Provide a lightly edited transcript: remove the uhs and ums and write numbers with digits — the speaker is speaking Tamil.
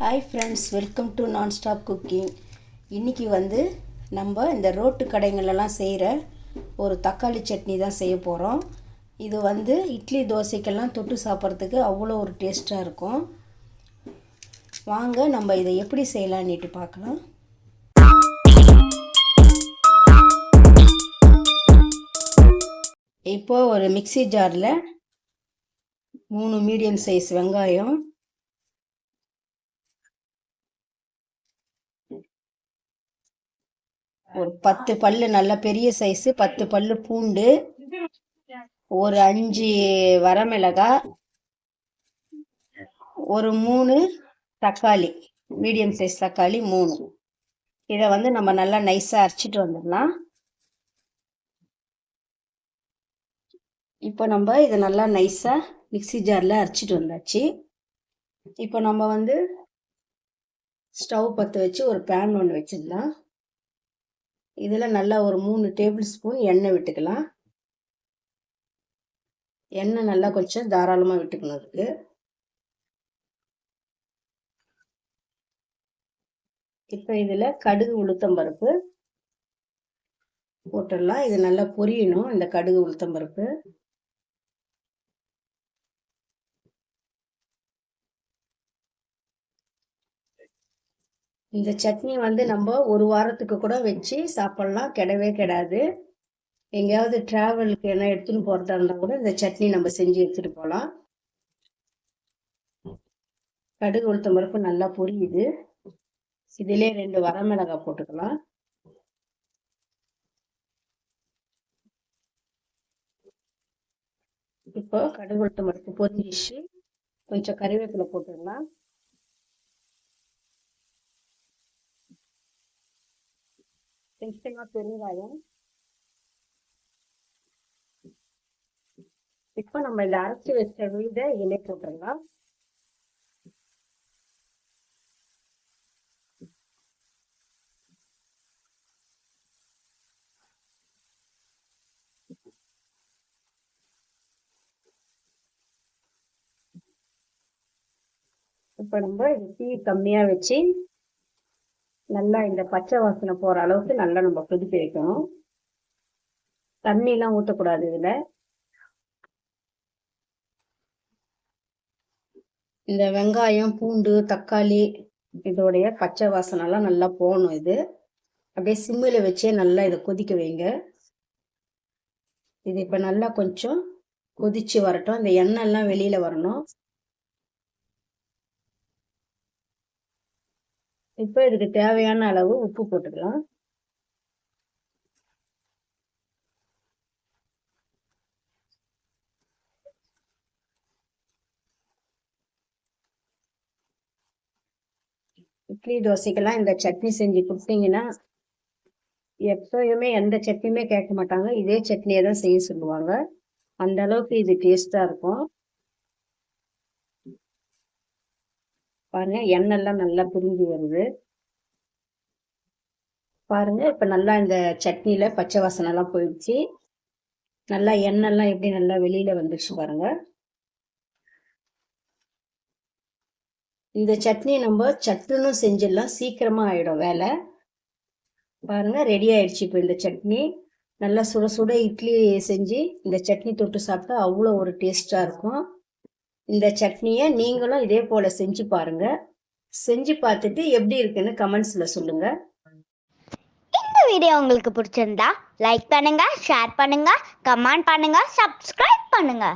Hi friends, welcome to nonstop cooking. இன்றைக்கி நம்ம இந்த ரோட்டு கடைங்களெல்லாம் செய்கிற ஒரு தக்காளி சட்னி தான் செய்ய போகிறோம். இது இட்லி தோசைக்கெல்லாம் தொட்டு சாப்பிட்றதுக்கு அவ்வளோ ஒரு டேஸ்ட்டாக இருக்கும். வாங்க நம்ம இதை எப்படி செய்யலான்னுட்டு பார்க்கலாம். இப்போது ஒரு மிக்ஸி ஜாரில் 3 மீடியம் சைஸ் வெங்காயம், ஒரு 10 பல்லு நல்ல பெரிய சைஸு 10 பல்லு பூண்டு, ஒரு 5 வரமிளகாய், ஒரு 3 தக்காளி, மீடியம் சைஸ் தக்காளி 3. இதை நம்ம நல்லா நைஸாக அரைச்சிட்டு வந்துடலாம். இப்போ நம்ம இதை நல்லா நைஸாக மிக்ஸி ஜாரில் அரைச்சிட்டு வந்தாச்சு. இப்போ நம்ம ஸ்டவ் பற்ற வச்சு ஒரு பேன் ஒன்று வச்சிடலாம். இதில் நல்லா ஒரு 3 டேபிள் ஸ்பூன் எண்ணெய் விட்டுக்கலாம். எண்ணெய் நல்லா கொஞ்சம் தாராளமாக விட்டுக்கணும். இருக்கு இப்போ இதில் கடுகு உளுத்தம்பருப்பு போட்டுடலாம். இது நல்லா பொரியணும். இந்த கடுகு உளுத்தம்பருப்பு இந்த சட்னி நம்ம ஒரு வாரத்துக்கு கூட வச்சு சாப்பிட்லாம், கெடவே கெடாது. எங்கேயாவது ட்ராவலுக்கு என்ன எடுத்துன்னு போகிறதா இருந்தால் கூட இந்த சட்னி நம்ம செஞ்சு எடுத்துகிட்டு போகலாம். கடுகு உளுத்தம் பருப்பு நல்லா பொரியுது. இதிலே 2 வரமிளகாய் போட்டுக்கலாம். இப்போ கடுகு உளுத்தம் பருப்பு பொரிஞ்சிச்சு. கொஞ்சம் கறிவேப்பிலை போட்டுடலாம். பெருங்காயம். இப்போ நம்ம இதில் அரைச்சி வச்ச விழுதை இதிலே போட்டுடலாம். இப்போ நம்ம தீ கம்மியாக வச்சு நல்லா இந்த பச்சை வாசனை போகிற அளவுக்கு நல்லா நம்ம கொதிக்க வைக்கணும். தண்ணிலாம் ஊற்றக்கூடாது. இதில் இந்த வெங்காயம், பூண்டு, தக்காளி இதோடைய பச்சை வாசனைலாம் நல்லா போகணும். இது அப்படியே சிம்மில் வச்சே நல்லா இதை கொதிக்க வைங்க. இது இப்போ நல்லா கொஞ்சம் கொதிச்சு வரட்டும். இந்த எண்ணெய்லாம் வெளியில் வரணும். இப்போ இதுக்கு தேவையான அளவு உப்பு போட்டுக்கலாம். இட்லி தோசைக்கெல்லாம் இந்த சட்னி செஞ்சு கொடுத்தீங்கன்னா எப்பயுமே எந்த சட்னியுமே கேட்க மாட்டாங்க. இதே சட்னியை தான் செய்ய சொல்லுவாங்க. அந்த அளவுக்கு இது டேஸ்டாக இருக்கும். பாருங்க, எண்ணெய்லாம் நல்லா பிரிஞ்சு வருது. பாருங்க, இப்போ நல்லா இந்த சட்னியில பச்சை வாசனைலாம் போயிடுச்சு. நல்லா எண்ணெய்லாம் எப்படி நல்லா வெளியில வந்துடுச்சு பாருங்க. இந்த சட்னி நம்ம சட்டுன்னு செஞ்சிடலாம், சீக்கிரமா ஆயிடும் வேலை. பாருங்க, ரெடி ஆயிடுச்சு. இப்போ இந்த சட்னி நல்லா சுட சுட இட்லி செஞ்சு இந்த சட்னி தொட்டு சாப்பிட்டா அவ்வளோ ஒரு டேஸ்டா இருக்கும். இந்த சட்னியை நீங்களும் இதே போல செஞ்சு பாருங்க. செஞ்சு பார்த்துட்டு எப்படி இருக்குன்னு கமெண்ட்ஸ்ல சொல்லுங்க. இந்த வீடியோ உங்களுக்கு பிடிச்சிருந்தா லைக் பண்ணுங்க, ஷேர் பண்ணுங்க, கமெண்ட் பண்ணுங்க, சப்ஸ்கிரைப் பண்ணுங்க.